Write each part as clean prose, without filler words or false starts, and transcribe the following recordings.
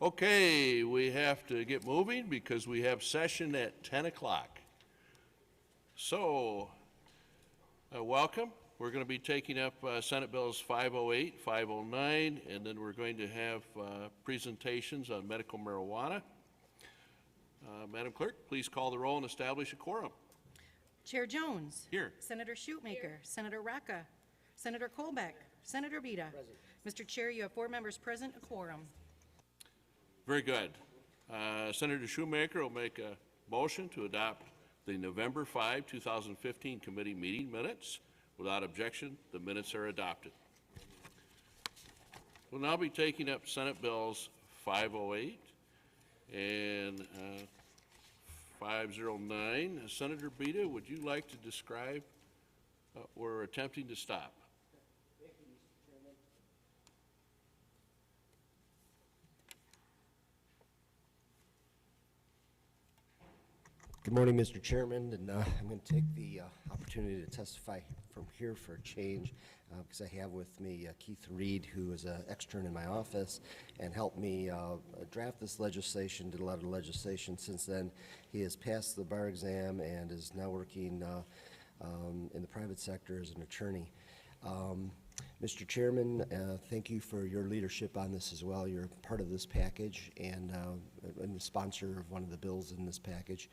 Okay, we have to get moving because we have session at 10 o'clock. So, welcome. We're going to be taking up Senate Bills 508, 509, and then we're going to have presentations on medical marijuana. Madam Clerk, please call the roll and establish a quorum. Chair Jones. Here. Senator Shoemaker. Here. Senator Rocca. Senator Colbeck. Senator Bida. Present. Mr. Chair, you have 4 members present, a quorum. Very good. Senator Shoemaker will make a motion to adopt the November 5, 2015 committee meeting minutes. Without objection, the minutes are adopted. We'll now be taking up Senate Bills 508 and 509. Senator Bida, would you like to describe what we're attempting to stop? Thank you, Mr. Chairman. Good morning, Mr. Chairman, and I'm going to take the opportunity to testify from here for a change because I have with me Keith Reed, who is an extern in my office and helped me draft this legislation, did a lot of legislation. Since then, he has passed the bar exam and is now working in the private sector as an attorney. Mr. Chairman, thank you for your leadership on this as well. You're part of this package and the sponsor of one of the bills in this package.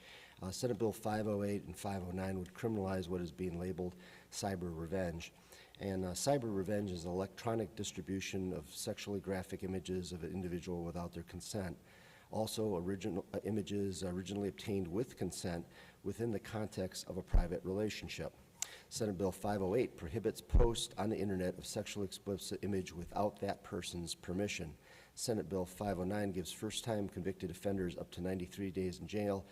Senate Bill 508 and 509 would criminalize what is being labeled cyber revenge. And cyber revenge is electronic distribution of sexually graphic images of an individual without their consent. Also, original images originally obtained with consent within the context of a private relationship. Senate Bill 508 prohibits posts on the internet of sexually explicit image without that person's permission. Senate Bill 509 gives first-time convicted offenders up to 93 days in jail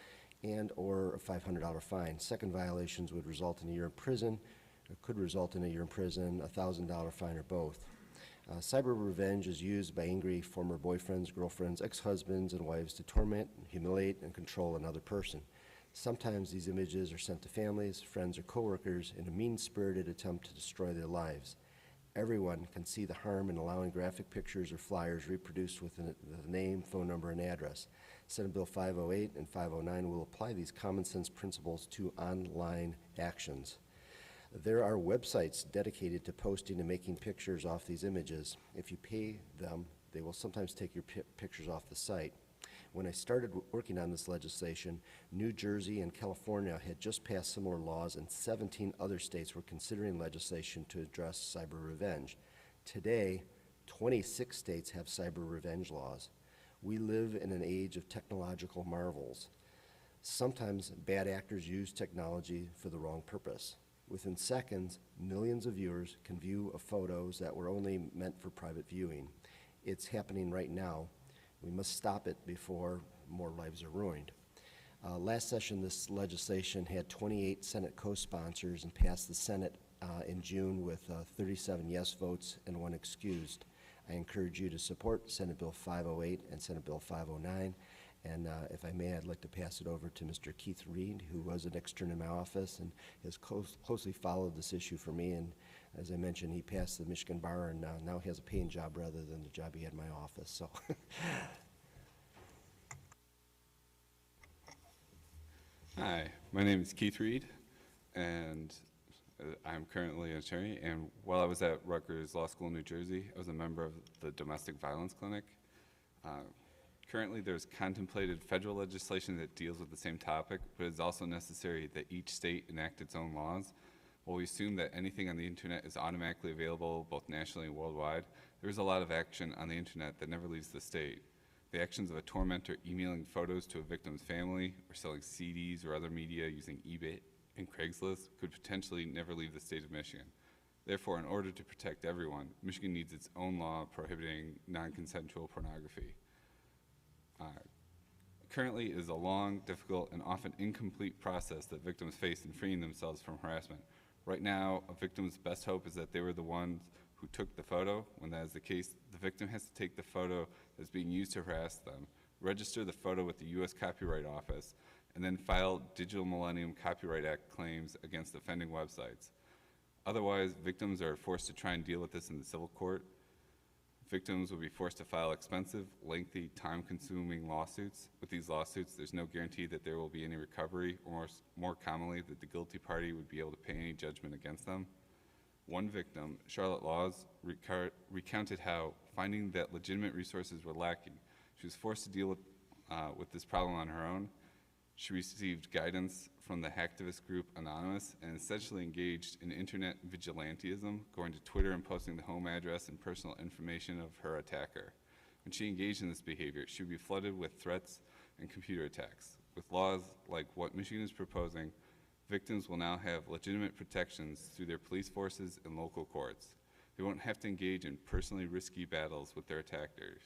and or a $500 fine. Second violations would result in a year in prison, or could result in a year in prison, a $1,000 fine, or both. Cyber revenge is used by angry former boyfriends, girlfriends, ex-husbands, and wives to torment, humiliate, and control another person. Sometimes these images are sent to families, friends, or coworkers in a mean-spirited attempt to destroy their lives. Everyone can see the harm in allowing graphic pictures or flyers reproduced with the name, phone number, and address. Senate Bill 508 and 509 will apply these common-sense principles to online actions. There are websites dedicated to posting and making pictures off these images. If you pay them, they will sometimes take your pictures off the site. When I started working on this legislation, New Jersey and California had just passed similar laws, and 17 other states were considering legislation to address cyber revenge. Today, 26 states have cyber revenge laws. We live in an age of technological marvels. Sometimes bad actors use technology for the wrong purpose. Within seconds, millions of viewers can view photos that were only meant for private viewing. It's happening right now. We must stop it before more lives are ruined. Last session, this legislation had 28 Senate co-sponsors and passed the Senate in June with 37 yes votes and 1 excused. I encourage you to support Senate Bill 508 and Senate Bill 509. And if I may, I'd like to pass it over to Mr. Keith Reed, who was an extern in my office and has closely followed this issue for me. And as I mentioned, he passed the Michigan bar and now he has a paying job rather than the job he had in my office. So. Hi, my name is Keith Reed, and I'm currently an attorney. And while I was at Rutgers Law School in New Jersey, I was a member of the Domestic Violence Clinic. Currently, there's contemplated federal legislation that deals with the same topic, but it's also necessary that each state enact its own laws. While we assume that anything on the internet is automatically available both nationally and worldwide, there is a lot of action on the internet that never leaves the state. The actions of a tormentor emailing photos to a victim's family or selling CDs or other media using eBay and Craigslist could potentially never leave the state of Michigan. Therefore, in order to protect everyone, Michigan needs its own law prohibiting non-consensual pornography. Currently, it is a long, difficult, and often incomplete process that victims face in freeing themselves from harassment. Right now, a victim's best hope is that they were the ones who took the photo. When that is the case, the victim has to take the photo that's being used to harass them, register the photo with the U.S. Copyright Office, and then file Digital Millennium Copyright Act claims against offending websites. Otherwise, victims are forced to try and deal with this in the civil court. Victims will be forced to file expensive, lengthy, time-consuming lawsuits. With these lawsuits, there's no guarantee that there will be any recovery, or more commonly, that the guilty party would be able to pay any judgment against them. One victim, Charlotte Laws, recounted how, finding that legitimate resources were lacking, she was forced to deal with this problem on her own. She received guidance from the hacktivist group Anonymous and essentially engaged in internet vigilantism, going to Twitter and posting the home address and personal information of her attacker. When she engaged in this behavior, she would be flooded with threats and computer attacks. With laws like what Michigan is proposing, victims will now have legitimate protections through their police forces and local courts. They won't have to engage in personally risky battles with their attackers.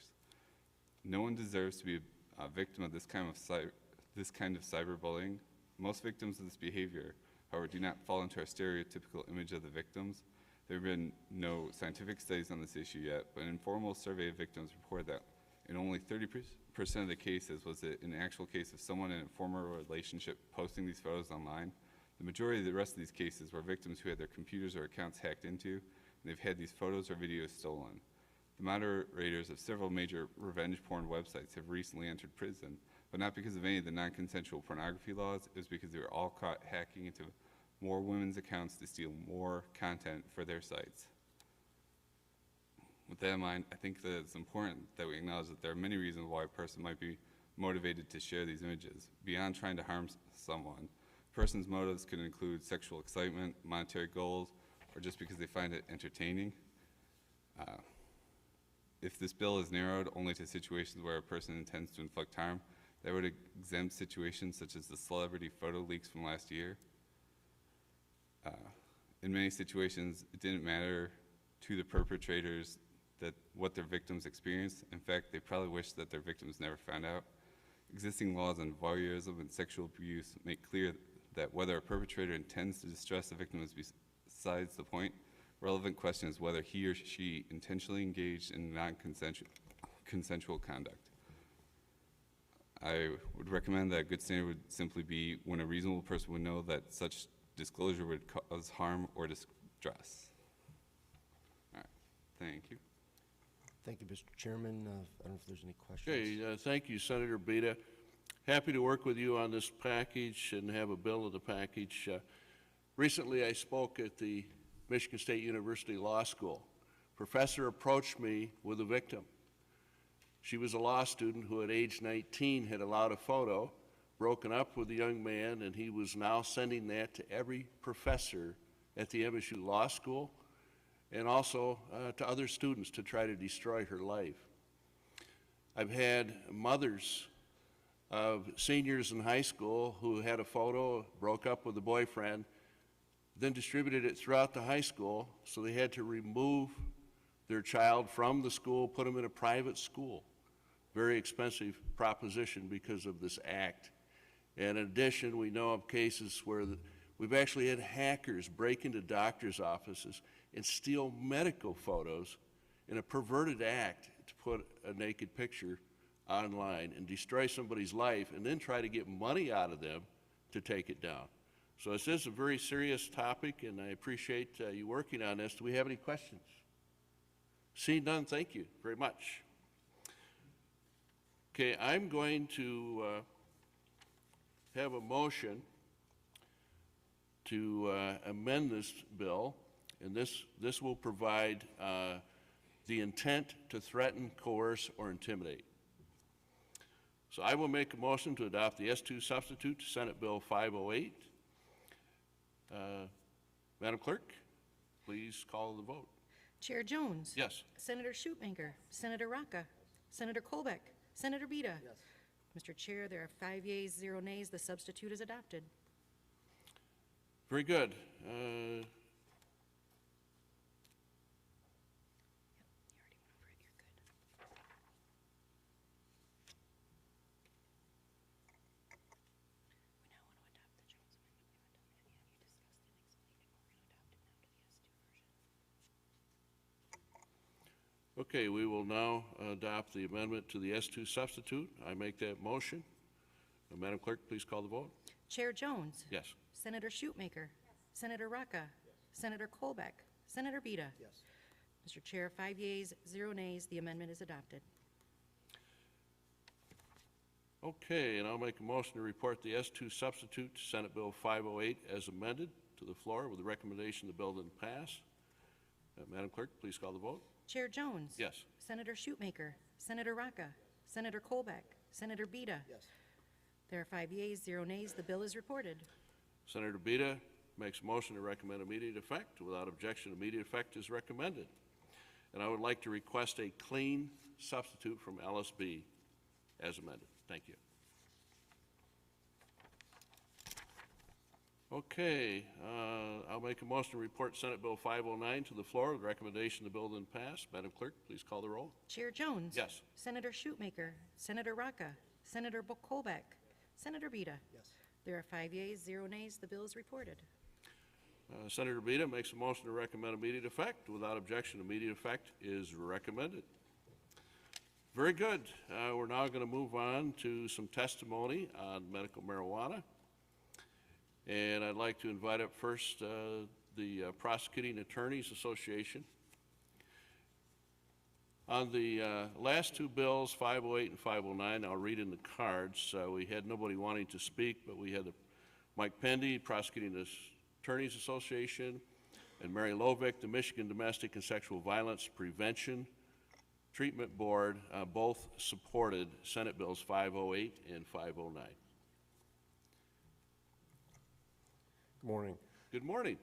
No one deserves to be a victim of this kind of cyberbullying. Most victims of this behavior, however, do not fall into our stereotypical image of the victims. There have been no scientific studies on this issue yet, but an informal survey of victims reported that in only 30% of the cases was it an actual case of someone in a former relationship posting these photos online. The majority of the rest of these cases were victims who had their computers or accounts hacked into, and they've had these photos or videos stolen. The moderators of several major revenge porn websites have recently entered prison, but not because of any of the non-consensual pornography laws. It was because they were all caught hacking into more women's accounts to steal more content for their sites. With that in mind, I think that it's important that we acknowledge that there are many reasons why a person might be motivated to share these images. Beyond trying to harm someone, a person's motives could include sexual excitement, monetary goals, or just because they find it entertaining. If this bill is narrowed only to situations where a person intends to inflict harm, that would exempt situations such as the celebrity photo leaks from last year. In many situations, it didn't matter to the perpetrators what their victims experienced. In fact, they probably wish that their victims never found out. Existing laws on voyeurism and sexual abuse make clear that whether a perpetrator intends to distress the victim is besides the point. Relevant question is whether he or she intentionally engaged in non-consensual conduct. I would recommend that a good standard would simply be when a reasonable person would know that such disclosure would cause harm or distress. All right, thank you. Thank you, Mr. Chairman. I don't know if there's any questions. Okay, thank you, Senator Beta. Happy to work with you on this package and have a bill of the package. Recently, I spoke at the Michigan State University Law School. Professor approached me with a victim. She was a law student who at age 19 had allowed a photo, broken up with a young man, and he was now sending that to every professor at the MSU Law School and also to other students to try to destroy her life. I've had mothers of seniors in high school who had a photo, broke up with a boyfriend, then distributed it throughout the high school, so they had to remove their child from the school, put them in a private school. Very expensive proposition because of this act. And in addition, we know of cases where we've actually had hackers break into doctors' offices and steal medical photos in a perverted act to put a naked picture online and destroy somebody's life and then try to get money out of them to take it down. So this is a very serious topic, and I appreciate you working on this. Do we have any questions? Seeing none, thank you very much. Okay, I'm going to have a motion to amend this bill, and this will provide the intent to threaten, coerce, or intimidate. So I will make a motion to adopt the S2 substitute to Senate Bill 508. Madam Clerk, please call the vote. Chair Jones? Yes. Senator Shootmaker, Senator Rocca, Senator Kolbeck, Senator Beta. Yes. Mr. Chair, there are 5 yeas, 0 nays. The substitute is adopted. Very good. Okay, we will now adopt the amendment to the S2 substitute. I make that motion. Madam Clerk, please call the vote. Chair Jones? Yes. Senator Shootmaker? Yes. Senator Rocca? Yes. Senator Kolbeck? Senator Beta? Yes. Mr. Chair, 5 yeas, 0 nays, the amendment is adopted. Okay, and I'll make a motion to report the S2 substitute to Senate Bill 508 as amended to the floor with the recommendation the bill didn't pass. Madam Clerk, please call the vote. Chair Jones? Yes. Senator Shootmaker? Senator Rocca? Senator Colbeck? Senator Beta? Yes. There are 5 yeas, 0 nays, the bill is reported. Senator Beta makes a motion to recommend immediate effect. Without objection, immediate effect is recommended. And I would like to request a clean substitute from LSB as amended. Thank you. Okay, I'll make a motion to report Senate Bill 509 to the floor with recommendation the bill didn't pass. Madam Clerk, please call the roll. Chair Jones? Yes. Senator Shootmaker? Senator Rocca? Senator Colbeck? Senator Beta? Yes. There are 5 yeas, 0 nays, the bill is reported. Senator Beta makes a motion to recommend immediate effect. Without objection, immediate effect is recommended. Very good. We're now going to move on to some testimony on medical marijuana. And I'd like to invite up first the Prosecuting Attorneys Association. On the last two bills, 508 and 509, I'll read in the cards. We had nobody wanting to speak, but we had Mike Pendy, Prosecuting Attorneys Association, and Mary Lovick, the Michigan Domestic and Sexual Violence Prevention Treatment Board, both supported Senate Bills 508 and 509. Good morning. Good morning.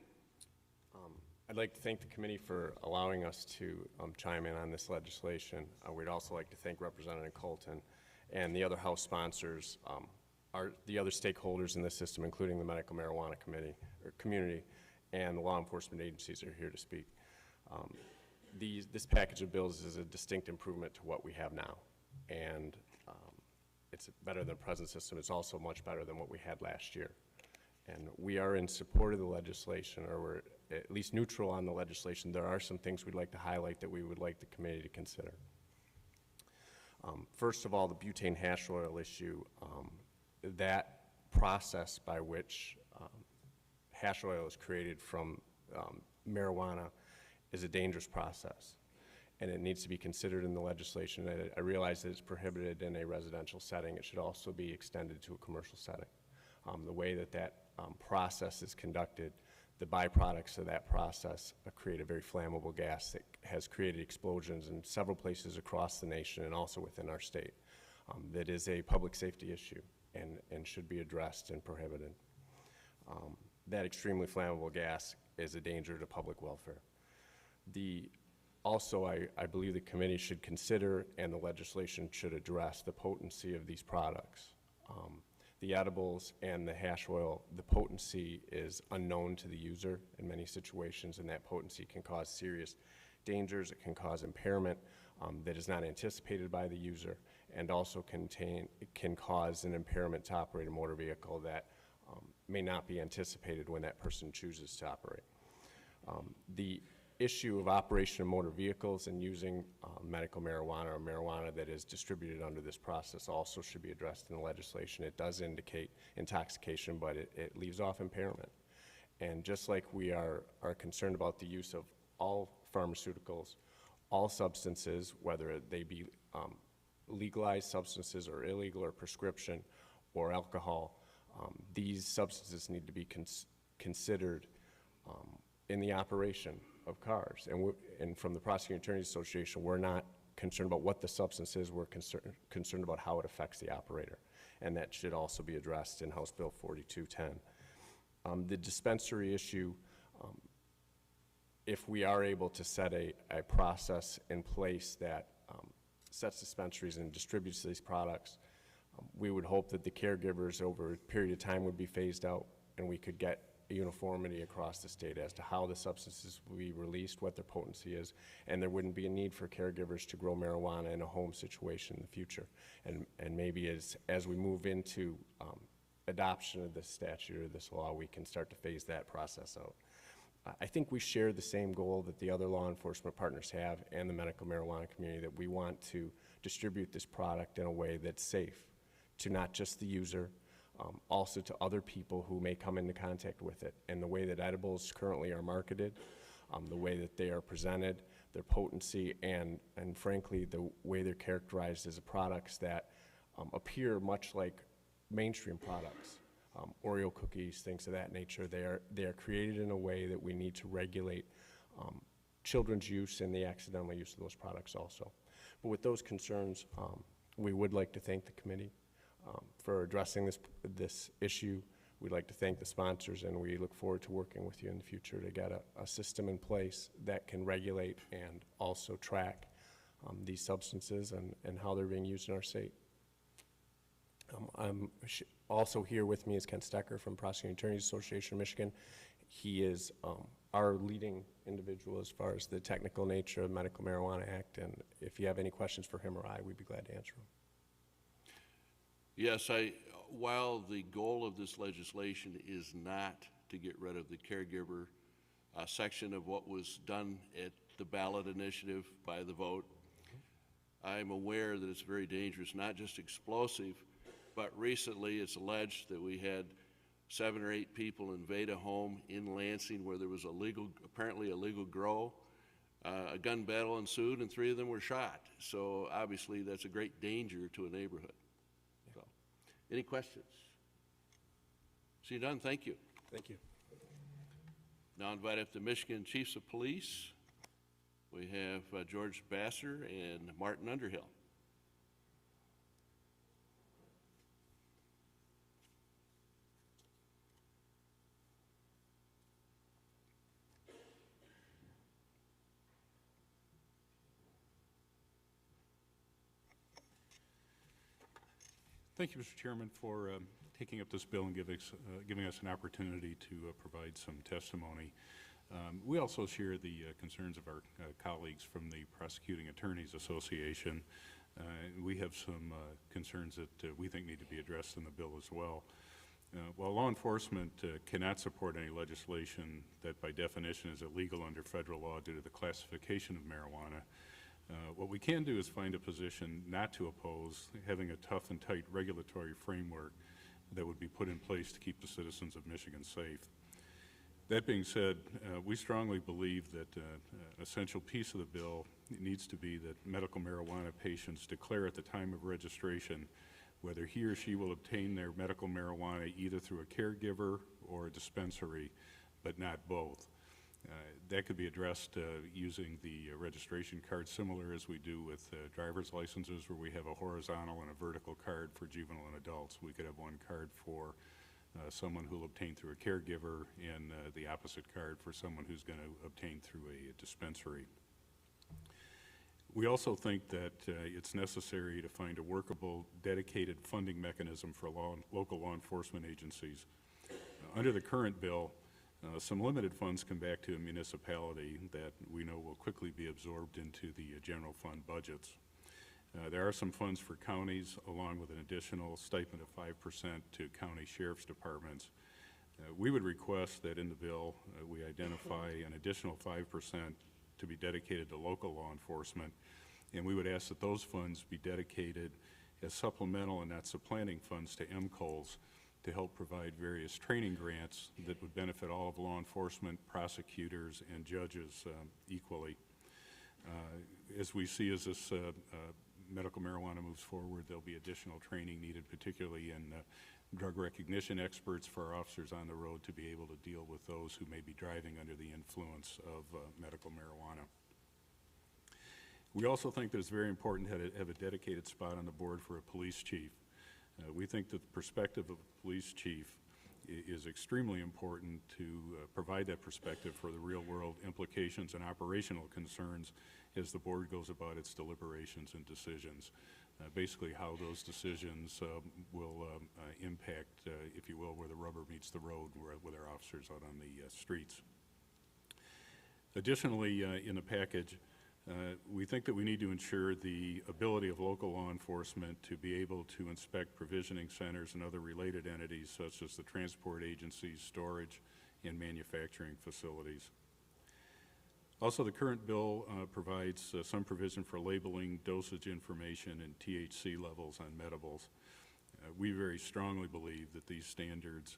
I'd like to thank the committee for allowing us to chime in on this legislation. We'd also like to thank Representative Colton and the other House sponsors, the other stakeholders in this system, including the medical marijuana community, and the law enforcement agencies are here to speak. This package of bills is a distinct improvement to what we have now, and it's better than the present system. It's also much better than what we had last year. And we are in support of the legislation, or we're at least neutral on the legislation. There are some things we'd like to highlight that we would like the committee to consider. First of all, the butane hash oil issue, that process by which hash oil is created from marijuana is a dangerous process, and it needs to be considered in the legislation. I realize that it's prohibited in a residential setting. It should also be extended to a commercial setting. The way that process is conducted, the byproducts of that process create a very flammable gas that has created explosions in several places across the nation and also within our state. That is a public safety issue and should be addressed and prohibited. That extremely flammable gas is a danger to public welfare. Also, I believe the committee should consider and the legislation should address the potency of these products. The edibles and the hash oil, the potency is unknown to the user in many situations, and that potency can cause serious dangers. It can cause impairment that is not anticipated by the user, and also can cause an impairment to operate a motor vehicle that may not be anticipated when that person chooses to operate. The issue of operation of motor vehicles and using medical marijuana or marijuana that is distributed under this process also should be addressed in the legislation. It does indicate intoxication, but it leaves off impairment. And just like we are concerned about the use of all pharmaceuticals, all substances, whether they be legalized substances or illegal or prescription or alcohol, these substances need to be considered in the operation of cars. And from the Prosecuting Attorneys Association, we're not concerned about what the substance is, we're concerned about how it affects the operator. And that should also be addressed in House Bill 4210. The dispensary issue, if we are able to set a process in place that sets dispensaries and distributes these products, we would hope that the caregivers over a period of time would be phased out, and we could get uniformity across the state as to how the substances will be released, what their potency is, and there wouldn't be a need for caregivers to grow marijuana in a home situation in the future. And maybe as we move into adoption of this statute or this law, we can start to phase that process out. I think we share the same goal that the other law enforcement partners have and the medical marijuana community, that we want to distribute this product in a way that's safe to not just the user, also to other people who may come into contact with it. And the way that edibles currently are marketed, the way that they are presented, their potency, and frankly, the way they're characterized as products that appear much like mainstream products. Oreo cookies, things of that nature. They are created in a way that we need to regulate children's use and the accidental use of those products also. But with those concerns, we would like to thank the committee for addressing this issue. We'd like to thank the sponsors, and we look forward to working with you in the future to get a system in place that can regulate and also track these substances and how they're being used in our state. Also here with me is Ken Stecker from Prosecuting Attorneys Association of Michigan. He is our leading individual as far as the technical nature of Medical Marijuana Act, and if you have any questions for him or I, we'd be glad to answer them. Yes, while the goal of this legislation is not to get rid of the caregiver section of what was done at the ballot initiative by the vote, I'm aware that it's very dangerous, not just explosive, but recently it's alleged that we had 7 or 8 people invade a home in Lansing where there was apparently illegal grow. A gun battle ensued and 3 of them were shot. So obviously that's a great danger to a neighborhood. So, any questions? See done, thank you. Thank you. Now invite up the Michigan Chiefs of Police. We have George Basser and Martin Underhill. Thank you, Mr. Chairman, for taking up this bill and giving us an opportunity to provide some testimony. We also share the concerns of our colleagues from the Prosecuting Attorneys Association. We have some concerns that we think need to be addressed in the bill as well. While law enforcement cannot support any legislation that by definition is illegal under federal law due to the classification of marijuana, what we can do is find a position not to oppose having a tough and tight regulatory framework that would be put in place to keep the citizens of Michigan safe. That being said, we strongly believe that an essential piece of the bill needs to be that medical marijuana patients declare at the time of registration whether he or she will obtain their medical marijuana either through a caregiver or a dispensary, but not both. That could be addressed using the registration card, similar as we do with driver's licenses, where we have a horizontal and a vertical card for juvenile and adults. We could have one card for someone who will obtain through a caregiver and the opposite card for someone who's going to obtain through a dispensary. We also think that it's necessary to find a workable, dedicated funding mechanism for local law enforcement agencies. Under the current bill, some limited funds come back to a municipality that we know will quickly be absorbed into the general fund budgets. There are some funds for counties, along with an additional stipend of 5% to county sheriff's departments. We would request that in the bill we identify an additional 5% to be dedicated to local law enforcement, and we would ask that those funds be dedicated as supplemental and not supplanting funds to MCOLs to help provide various training grants that would benefit all of law enforcement, prosecutors, and judges equally. As we see as this medical marijuana moves forward, there'll be additional training needed, particularly in drug recognition experts for our officers on the road to be able to deal with those who may be driving under the influence of medical marijuana. We also think that it's very important to have a dedicated spot on the board for a police chief. We think that the perspective of a police chief is extremely important to provide that perspective for the real-world implications and operational concerns as the board goes about its deliberations and decisions. Basically how those decisions will impact, if you will, where the rubber meets the road with our officers out on the streets. Additionally, in the package, we think that we need to ensure the ability of local law enforcement to be able to inspect provisioning centers and other related entities such as the transport agencies, storage, and manufacturing facilities. Also, the current bill provides some provision for labeling dosage information and THC levels on medibles. We very strongly believe that these standards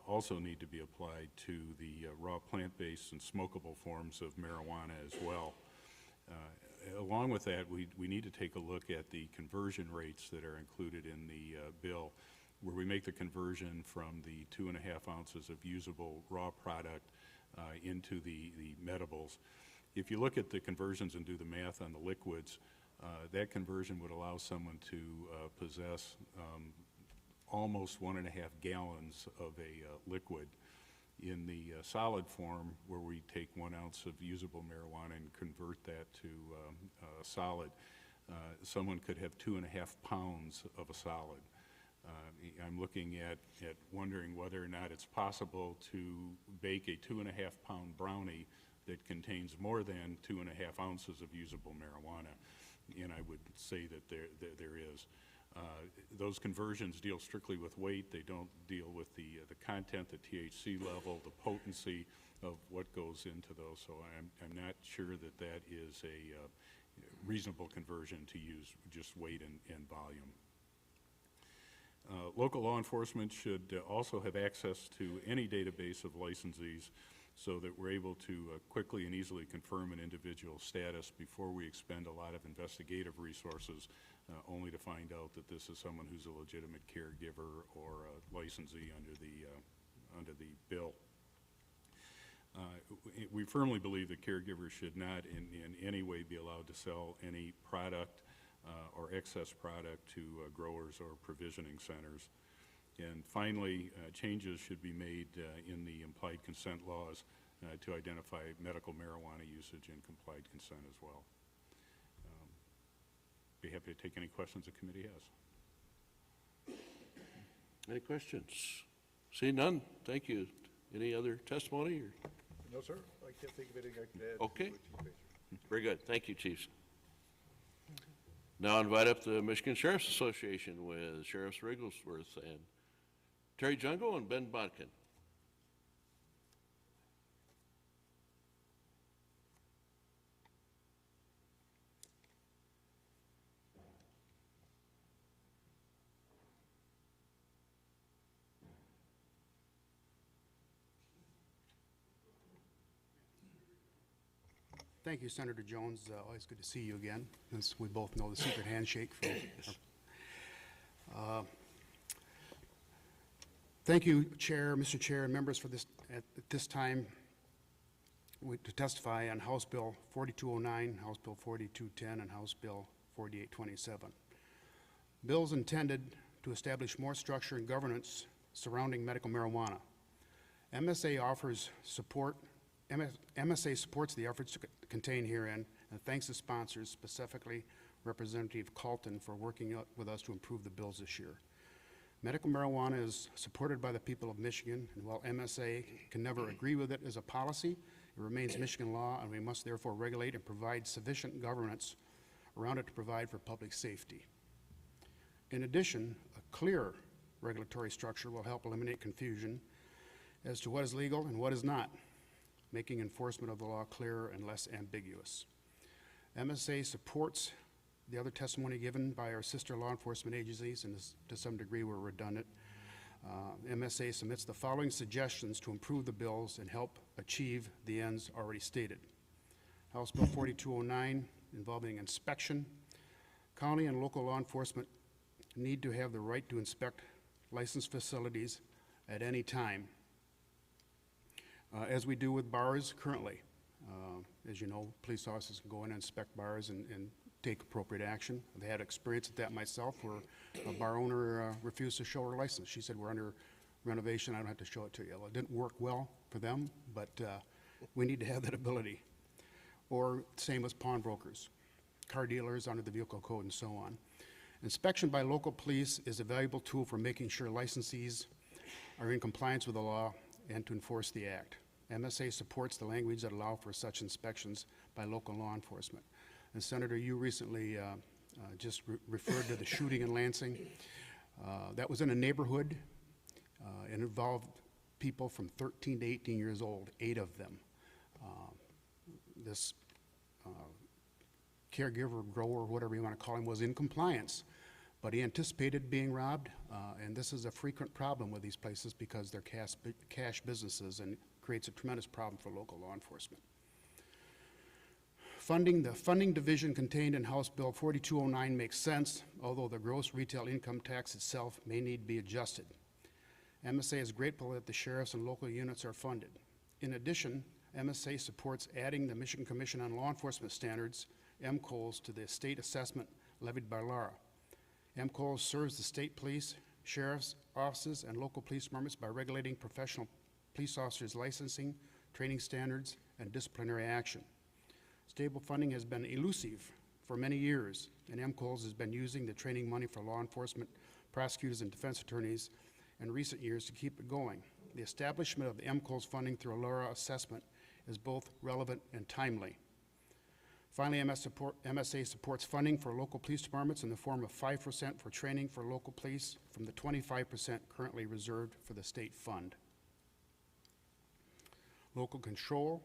also need to be applied to the raw plant-based and smokable forms of marijuana as well. Along with that, we need to take a look at the conversion rates that are included in the bill, where we make the conversion from the 2.5 ounces of usable raw product into the medibles. If you look at the conversions and do the math on the liquids, that conversion would allow someone to possess almost 1.5 gallons of a liquid. In the solid form, where we take 1 ounce of usable marijuana and convert that to solid, someone could have 2.5 pounds of a solid. I'm looking at wondering whether or not it's possible to bake a 2.5 pound brownie that contains more than 2.5 ounces of usable marijuana, and I would say that there is. Those conversions deal strictly with weight. They don't deal with the content, the THC level, the potency of what goes into those. So I'm not sure that is a reasonable conversion to use just weight and volume. Local law enforcement should also have access to any database of licensees so that we're able to quickly and easily confirm an individual's status before we expend a lot of investigative resources, only to find out that this is someone who's a legitimate caregiver or a licensee under the bill. We firmly believe that caregivers should not in any way be allowed to sell any product or excess product to growers or provisioning centers. And finally, changes should be made in the implied consent laws to identify medical marijuana usage and complied consent as well. Be happy to take any questions the committee has. Any questions? See none, thank you. Any other testimony? Or? No, sir. I can't think of anything I can add. Okay. to what you mentioned. Very good, thank you, Chiefs. Now invite up the Michigan Sheriff's Association with Sheriffs Rigglesworth and Terry Jungle and Ben Bodkin. Thank you, Senator Jones. Always good to see you again, as we both know the secret handshake. Thank you, Chair, Mr. Chair, and members for this at this time to testify on House Bill 4209, House Bill 4210, and House Bill 4827. Bills intended to establish more structure and governance surrounding medical marijuana. MSA offers support. MSA supports the efforts contained herein and thanks the sponsors, specifically Representative Calton, for working with us to improve the bills this year. Medical marijuana is supported by the people of Michigan, and while MSA can never agree with it as a policy, it remains Michigan law, and we must therefore regulate and provide sufficient governance around it to provide for public safety. In addition, a clear regulatory structure will help eliminate confusion as to what is legal and what is not, making enforcement of the law clearer and less ambiguous. MSA supports the other testimony given by our sister law enforcement agencies, and to some degree were redundant. MSA submits the following suggestions to improve the bills and help achieve the ends already stated. House Bill 4209 involving inspection. County and local law enforcement need to have the right to inspect licensed facilities at any time, as we do with bars currently. As you know, police officers can go in and inspect bars and take appropriate action. I've had experience with that myself, where a bar owner refused to show her license. She said, "We're under renovation, I don't have to show it to you." Well, it didn't work well for them, but we need to have that ability. Or same as pawnbrokers, car dealers under the vehicle code, and so on. Inspection by local police is a valuable tool for making sure licensees are in compliance with the law and to enforce the act. MSA supports the language that allow for such inspections by local law enforcement. And Senator, you recently just referred to the shooting in Lansing. That was in a neighborhood. It involved people from 13 to 18 years old, 8 of them. This caregiver, grower, whatever you want to call him, was in compliance, but he anticipated being robbed, and this is a frequent problem with these places because they're cash businesses and creates a tremendous problem for local law enforcement. The funding division contained in House Bill 4209 makes sense, although the gross retail income tax itself may need to be adjusted. MSA is grateful that the sheriffs and local units are funded. In addition, MSA supports adding the Michigan Commission on Law Enforcement Standards, MCOLS, to the state assessment levied by LARA. MCOLS serves the state police, sheriff's offices, and local police departments by regulating professional police officers' licensing, training standards, and disciplinary action. Stable funding has been elusive for many years, and MCOLS has been using the training money for law enforcement, prosecutors, and defense attorneys in recent years to keep it going. The establishment of the MCOLS funding through a LARA assessment is both relevant and timely. Finally, MSA supports funding for local police departments in the form of 5% for training for local police from the 25% currently reserved for the state fund. Local control.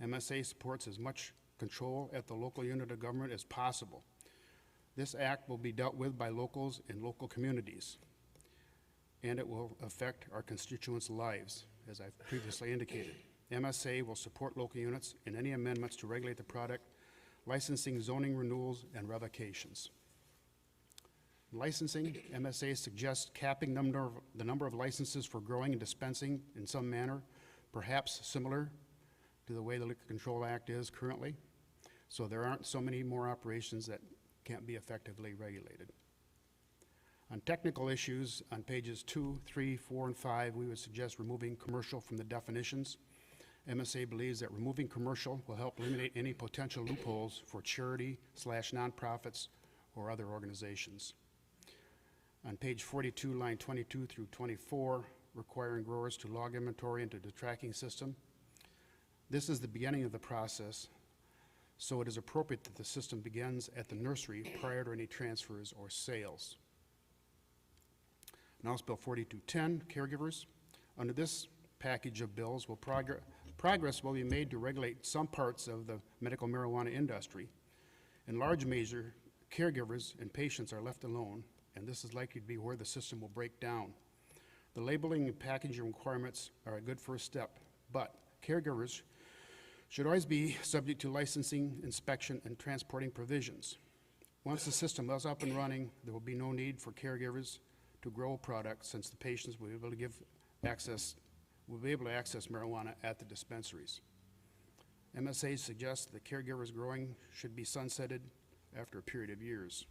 MSA supports as much control at the local unit of government as possible. This act will be dealt with by locals in local communities, and it will affect our constituents' lives, as I've previously indicated. MSA will support local units in any amendments to regulate the product, licensing, zoning renewals, and revocations. Licensing, MSA suggests capping the number of licenses for growing and dispensing in some manner, perhaps similar to the way the Liquor Control Act is currently, so there aren't so many more operations that can't be effectively regulated. On technical issues, on pages 2, 3, 4, and 5, we would suggest removing commercial from the definitions. MSA believes that removing commercial will help eliminate any potential loopholes for charity/nonprofits or other organizations. On page 42, line 22 through 24, requiring growers to log inventory into the tracking system. This is the beginning of the process, so it is appropriate that the system begins at the nursery prior to any transfers or sales. And House Bill 4210, caregivers. Under this package of bills, progress will be made to regulate some parts of the medical marijuana industry. In large measure, caregivers and patients are left alone, and this is likely to be where the system will break down. The labeling and packaging requirements are a good first step, but caregivers should always be subject to licensing, inspection, and transporting provisions. Once the system is up and running, there will be no need for caregivers to grow products, since the patients will be able to access marijuana at the dispensaries. MSA suggests that caregivers growing should be sunsetted after a period of years.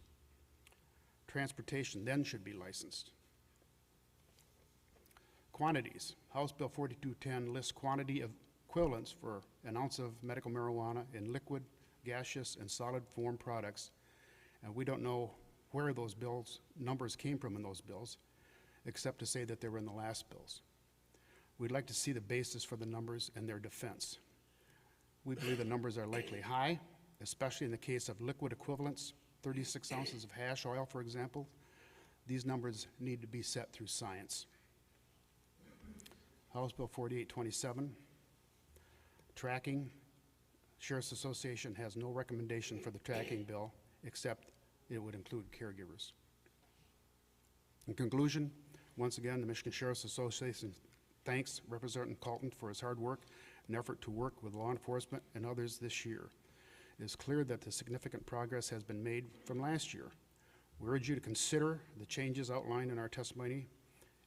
Transportation then should be licensed. Quantities. House Bill 4210 lists quantity of equivalents for an ounce of medical marijuana in liquid, gaseous, and solid form products, and we don't know where those numbers came from in those bills, except to say that they were in the last bills. We'd like to see the basis for the numbers and their defense. We believe the numbers are likely high, especially in the case of liquid equivalents, 36 ounces of hash oil, for example. These numbers need to be set through science. House Bill 4827, tracking. Sheriff's Association has no recommendation for the tracking bill, except it would include caregivers. In conclusion, once again, the Michigan Sheriff's Association thanks Representative Colton for his hard work and effort to work with law enforcement and others this year. It is clear that the significant progress has been made from last year. We urge you to consider the changes outlined in our testimony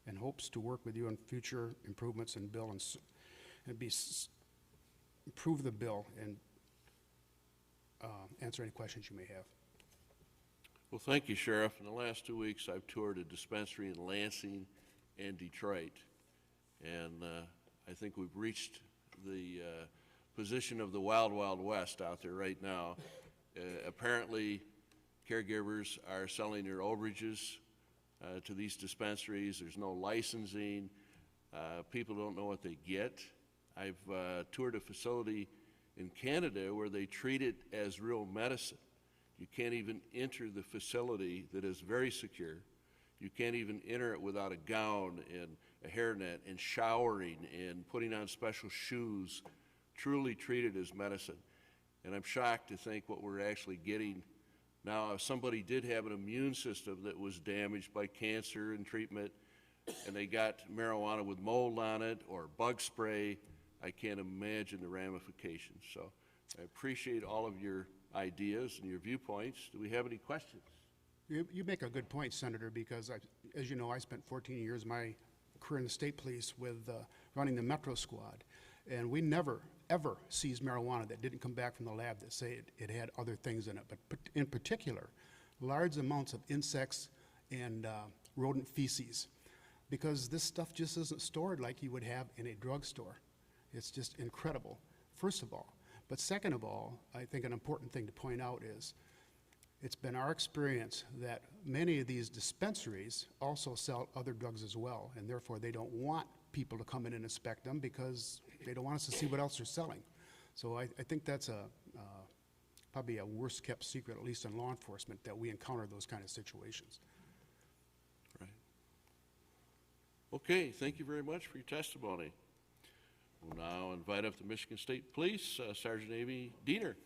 and hopes to work with you on future improvements in bill and improve the bill and answer any questions you may have. Well, thank you, Sheriff. In the last 2 weeks, I've toured a dispensary in Lansing and Detroit, and I think we've reached the position of the wild, wild west out there right now. Apparently, caregivers are selling their overages to these dispensaries. There's no licensing. People don't know what they get. I've toured a facility in Canada where they treat it as real medicine. You can't even enter the facility that is very secure. You can't even enter it without a gown and a hairnet and showering and putting on special shoes, truly treated as medicine. And I'm shocked to think what we're actually getting. Now, if somebody did have an immune system that was damaged by cancer and treatment, and they got marijuana with mold on it or bug spray, I can't imagine the ramifications. So I appreciate all of your ideas and your viewpoints. Do we have any questions? You make a good point, Senator, because as you know, I spent 14 years of my career in the state police with running the Metro Squad, and we never, ever seized marijuana that didn't come back from the lab that say it had other things in it, but in particular, large amounts of insects and rodent feces, because this stuff just isn't stored like you would have in a drugstore. It's just incredible, first of all. But second of all, I think an important thing to point out is it's been our experience that many of these dispensaries also sell other drugs as well, and therefore they don't want people to come in and inspect them because they don't want us to see what else they're selling. So I think that's probably a worst-kept secret, at least in law enforcement, that we encounter those kind of situations. Right. Okay, thank you very much for your testimony. We'll now invite up the Michigan State Police, Sergeant Amy Diener.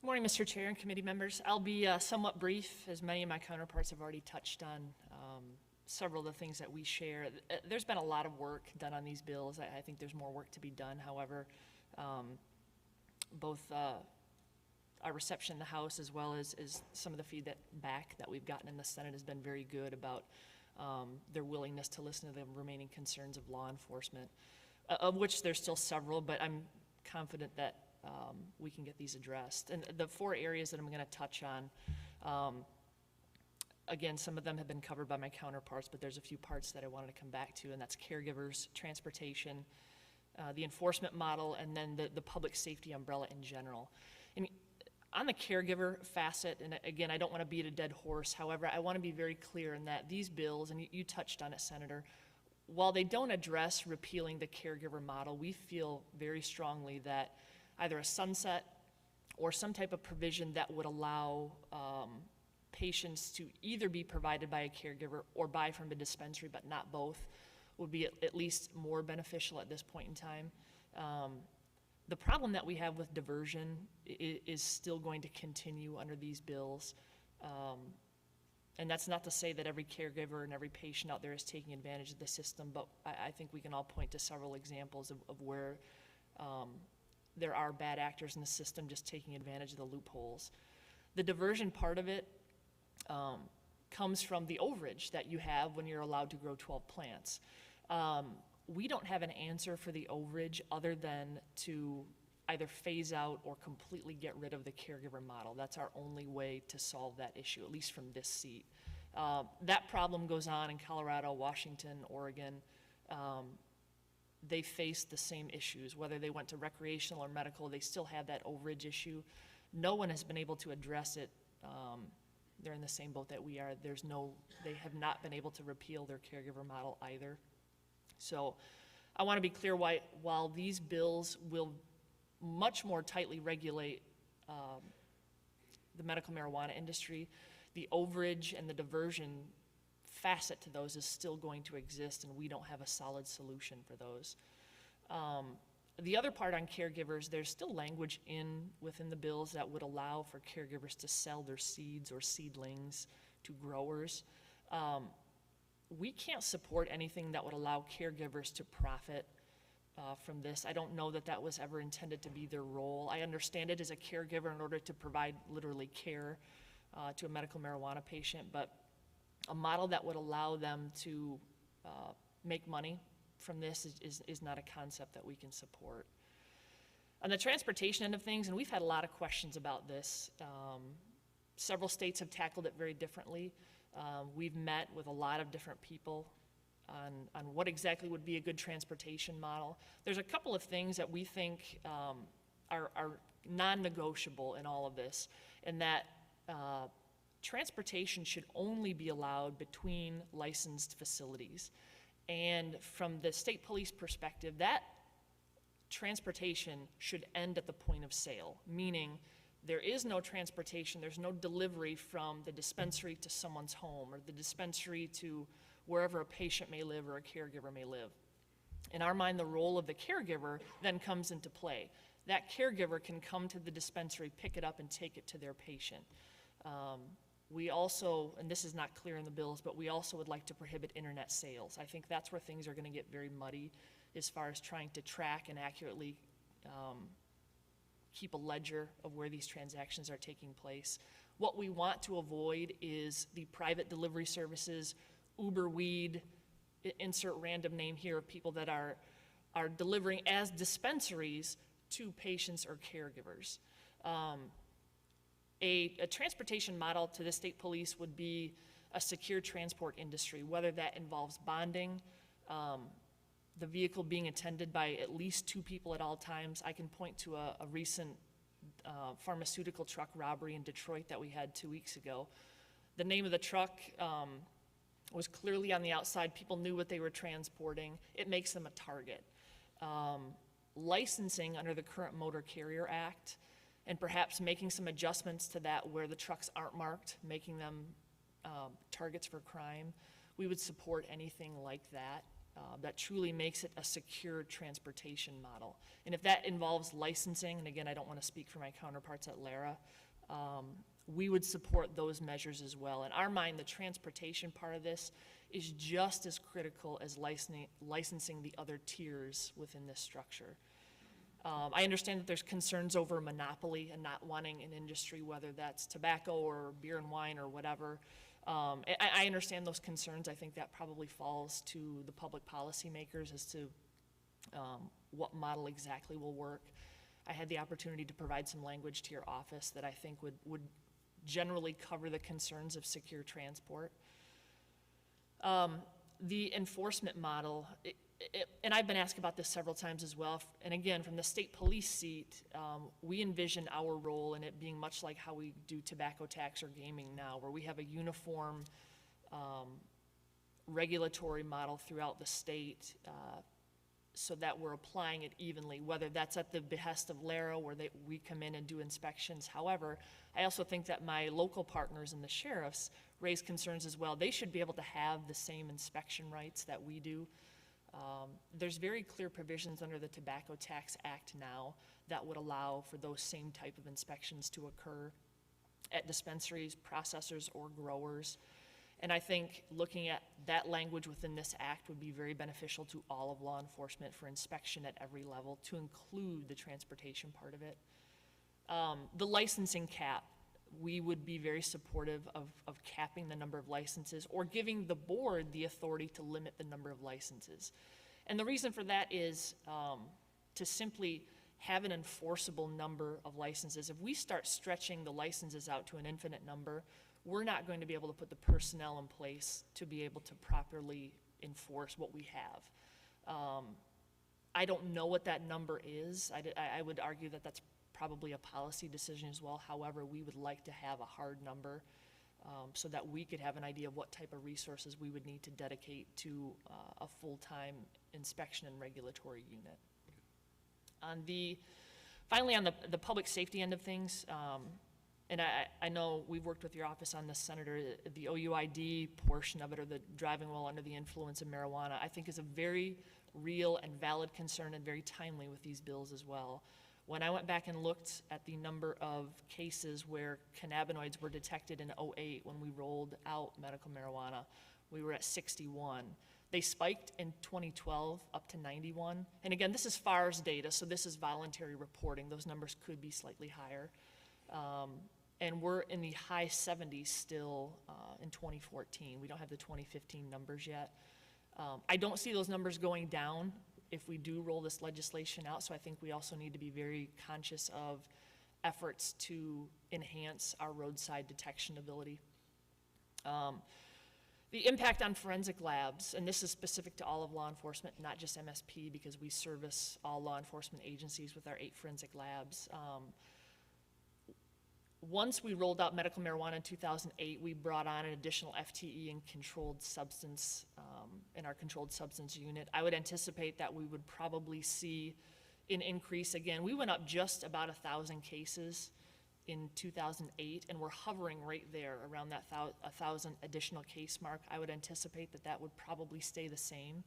Good morning, Mr. Chair and committee members. I'll be somewhat brief, as many of my counterparts have already touched on several of the things that we share. There's been a lot of work done on these bills. I think there's more work to be done. However, both our reception in the House as well as some of the feedback that we've gotten in the Senate has been very good about their willingness to listen to the remaining concerns of law enforcement, of which there's still several, but I'm confident that we can get these addressed. And the 4 areas that I'm going to touch on, again, some of them have been covered by my counterparts, but there's a few parts that I wanted to come back to, and that's caregivers, transportation, the enforcement model, and then the public safety umbrella in general. And on the caregiver facet, and again, I don't want to beat a dead horse, however, I want to be very clear in that these bills, and you touched on it, Senator, while they don't address repealing the caregiver model, we feel very strongly that either a sunset or some type of provision that would allow patients to either be provided by a caregiver or buy from a dispensary, but not both, would be at least more beneficial at this point in time. The problem that we have with diversion is still going to continue under these bills. And that's not to say that every caregiver and every patient out there is taking advantage of the system, but I think we can all point to several examples of where there are bad actors in the system just taking advantage of the loopholes. The diversion part of it comes from the overage that you have when you're allowed to grow 12 plants. We don't have an answer for the overage other than to either phase out or completely get rid of the caregiver model. That's our only way to solve that issue, at least from this seat. That problem goes on in Colorado, Washington, Oregon. They face the same issues. Whether they went to recreational or medical, they still have that overage issue. No one has been able to address it. They're in the same boat that we are. They have not been able to repeal their caregiver model either. So I want to be clear while these bills will much more tightly regulate the medical marijuana industry, the overage and the diversion facet to those is still going to exist, and we don't have a solid solution for those. The other part on caregivers, there's still language within the bills that would allow for caregivers to sell their seeds or seedlings to growers. We can't support anything that would allow caregivers to profit from this. I don't know that that was ever intended to be their role. I understand it as a caregiver in order to provide literally care to a medical marijuana patient, but a model that would allow them to make money from this is not a concept that we can support. On the transportation end of things, and we've had a lot of questions about this, several states have tackled it very differently. We've met with a lot of different people on what exactly would be a good transportation model. There's a couple of things that we think are non-negotiable in all of this, and that transportation should only be allowed between licensed facilities. And from the state police perspective, that transportation should end at the point of sale, meaning there is no transportation, there's no delivery from the dispensary to someone's home or the dispensary to wherever a patient may live or a caregiver may live. In our mind, the role of the caregiver then comes into play. That caregiver can come to the dispensary, pick it up, and take it to their patient. We also, and this is not clear in the bills, but we also would like to prohibit internet sales. I think that's where things are going to get very muddy as far as trying to track and accurately keep a ledger of where these transactions are taking place. What we want to avoid is the private delivery services, Uber Weed, insert random name here of people that are delivering as dispensaries to patients or caregivers. A transportation model to the state police would be a secure transport industry, whether that involves bonding, the vehicle being attended by at least 2 people at all times. I can point to a recent pharmaceutical truck robbery in Detroit that we had 2 weeks ago. The name of the truck was clearly on the outside. People knew what they were transporting. It makes them a target. Licensing under the current Motor Carrier Act, and perhaps making some adjustments to that where the trucks aren't marked, making them targets for crime. We would support anything like that. That truly makes it a secure transportation model. And if that involves licensing, and again, I don't want to speak for my counterparts at LARA, we would support those measures as well. In our mind, the transportation part of this is just as critical as licensing the other tiers within this structure. I understand that there's concerns over monopoly and not wanting an industry, whether that's tobacco or beer and wine or whatever. I understand those concerns. I think that probably falls to the public policy makers as to what model exactly will work. I had the opportunity to provide some language to your office that I think would generally cover the concerns of secure transport. The enforcement model, and I've been asked about this several times as well, and again, from the state police seat, we envision our role in it being much like how we do tobacco tax or gaming now, where we have a uniform regulatory model throughout the state so that we're applying it evenly, whether that's at the behest of LARA, where we come in and do inspections. However, I also think that my local partners and the sheriffs raise concerns as well. They should be able to have the same inspection rights that we do. There's very clear provisions under the Tobacco Tax Act now that would allow for those same type of inspections to occur at dispensaries, processors, or growers. And I think looking at that language within this act would be very beneficial to all of law enforcement for inspection at every level, to include the transportation part of it. The licensing cap, we would be very supportive of capping the number of licenses or giving the board the authority to limit the number of licenses. And the reason for that is to simply have an enforceable number of licenses. If we start stretching the licenses out to an infinite number, we're not going to be able to put the personnel in place to be able to properly enforce what we have. I don't know what that number is. I would argue that that's probably a policy decision as well. However, we would like to have a hard number so that we could have an idea of what type of resources we would need to dedicate to a full-time inspection and regulatory unit. Finally, on the public safety end of things, and I know we've worked with your office on this, Senator, the OUID portion of it, or the driving while under the influence of marijuana, I think is a very real and valid concern and very timely with these bills as well. When I went back and looked at the number of cases where cannabinoids were detected in 2008 when we rolled out medical marijuana, we were at 61. They spiked in 2012 up to 91. And again, this is FARS data, so this is voluntary reporting. Those numbers could be slightly higher. And we're in the high 70s still in 2014. We don't have the 2015 numbers yet. I don't see those numbers going down if we do roll this legislation out, so I think we also need to be very conscious of efforts to enhance our roadside detection ability. The impact on forensic labs, and this is specific to all of law enforcement, not just MSP, because we service all law enforcement agencies with our 8 forensic labs. Once we rolled out medical marijuana in 2008, we brought on an additional FTE in controlled substance, in our controlled substance unit. I would anticipate that we would probably see an increase again. We went up just about 1,000 cases in 2008, and we're hovering right there around that 1,000 additional case mark. I would anticipate that that would probably stay the same.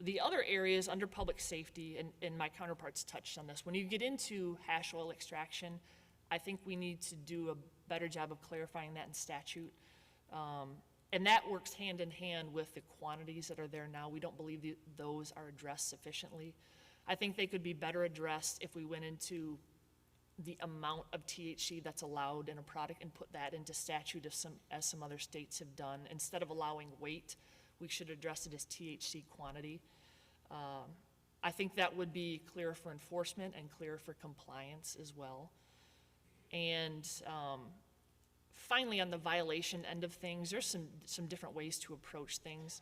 The other areas under public safety, and my counterparts touched on this, when you get into hash oil extraction, I think we need to do a better job of clarifying that in statute. And that works hand in hand with the quantities that are there now. We don't believe those are addressed sufficiently. I think they could be better addressed if we went into the amount of THC that's allowed in a product and put that into statute as some other states have done. Instead of allowing weight, we should address it as THC quantity. I think that would be clearer for enforcement and clearer for compliance as well. And finally, on the violation end of things, there's some different ways to approach things.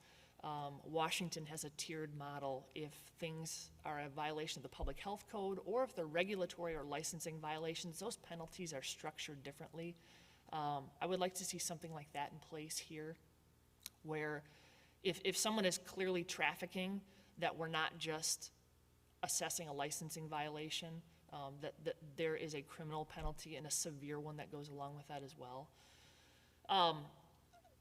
Washington has a tiered model. If things are a violation of the public health code, or if they're regulatory or licensing violations, those penalties are structured differently. I would like to see something like that in place here, where if someone is clearly trafficking, that we're not just assessing a licensing violation, that there is a criminal penalty and a severe one that goes along with that as well.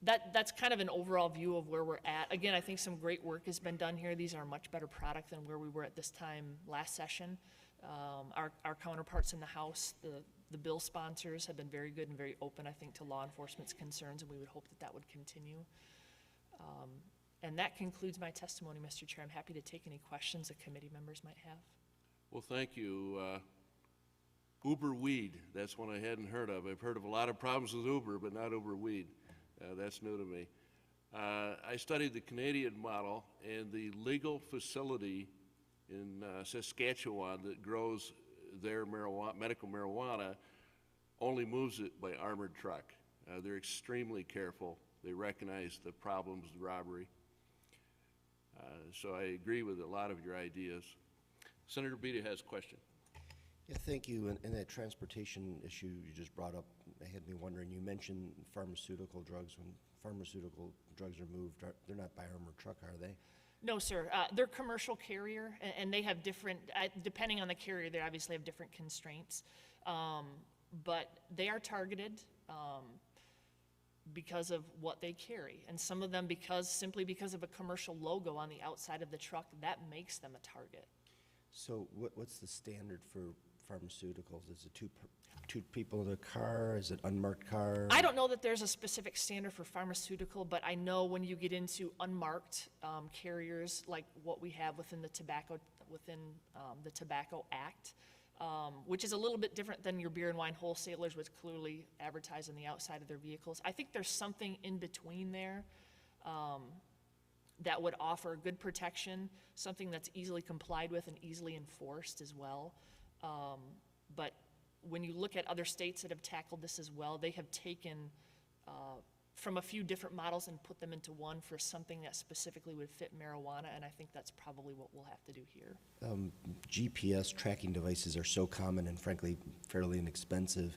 That's kind of an overall view of where we're at. Again, I think some great work has been done here. These are a much better product than where we were at this time last session. Our counterparts in the House, the bill sponsors, have been very good and very open, I think, to law enforcement's concerns, and we would hope that that would continue. And that concludes my testimony, Mr. Chair. I'm happy to take any questions that committee members might have. Well, thank you. Uber weed, that's one I hadn't heard of. I've heard of a lot of problems with Uber, but not Uber weed. That's new to me. I studied the Canadian model, and the legal facility in Saskatchewan that grows their marijuana, medical marijuana only moves it by armored truck. They're extremely careful. They recognize the problems of robbery. So I agree with a lot of your ideas. Senator Beda has a question. Yeah, thank you. And that transportation issue you just brought up, it had me wondering, you mentioned pharmaceutical drugs. When pharmaceutical drugs are moved, they're not by armored truck, are they? No, sir. They're commercial carrier, and they have different, depending on the carrier, they obviously have different constraints. But they are targeted because of what they carry. And some of them simply because of a commercial logo on the outside of the truck, that makes them a target. So what's the standard for pharmaceuticals? Is it two people in a car? Is it unmarked car? I don't know that there's a specific standard for pharmaceutical, but I know when you get into unmarked carriers, like what we have within the Tobacco Act, which is a little bit different than your beer and wine wholesalers, which clearly advertise on the outside of their vehicles. I think there's something in between there that would offer good protection, something that's easily complied with and easily enforced as well. But when you look at other states that have tackled this as well, they have taken from a few different models and put them into one for something that specifically would fit marijuana, and I think that's probably what we'll have to do here. GPS tracking devices are so common and frankly fairly inexpensive.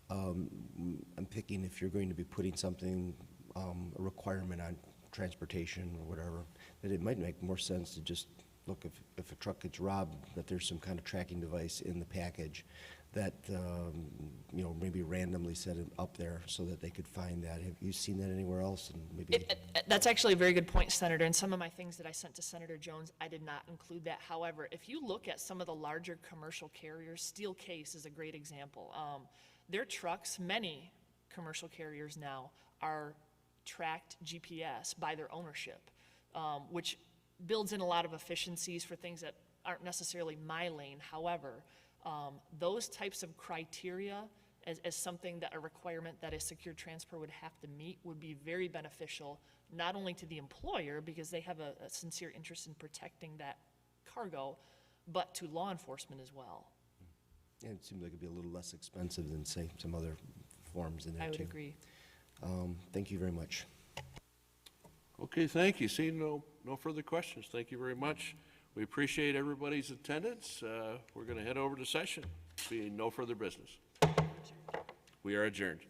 I'm picking if you're going to be putting something, a requirement on transportation or whatever, that it might make more sense to just look if a truck gets robbed, that there's some kind of tracking device in the package that, maybe randomly set it up there so that they could find that. Have you seen that anywhere else? And maybe That's actually a very good point, Senator. And some of my things that I sent to Senator Jones, I did not include that. However, if you look at some of the larger commercial carriers, Steelcase is a great example. Their trucks, many commercial carriers now, are tracked GPS by their ownership, which builds in a lot of efficiencies for things that aren't necessarily my lane. However, those types of criteria as something that a requirement that a secure transport would have to meet would be very beneficial, not only to the employer because they have a sincere interest in protecting that cargo, but to law enforcement as well. And it seems like it'd be a little less expensive than, say, some other forms in there, too. I would agree. Thank you very much. Okay, thank you. Seeing no further questions, thank you very much. We appreciate everybody's attendance. We're going to head over to session, being no further business. We are adjourned.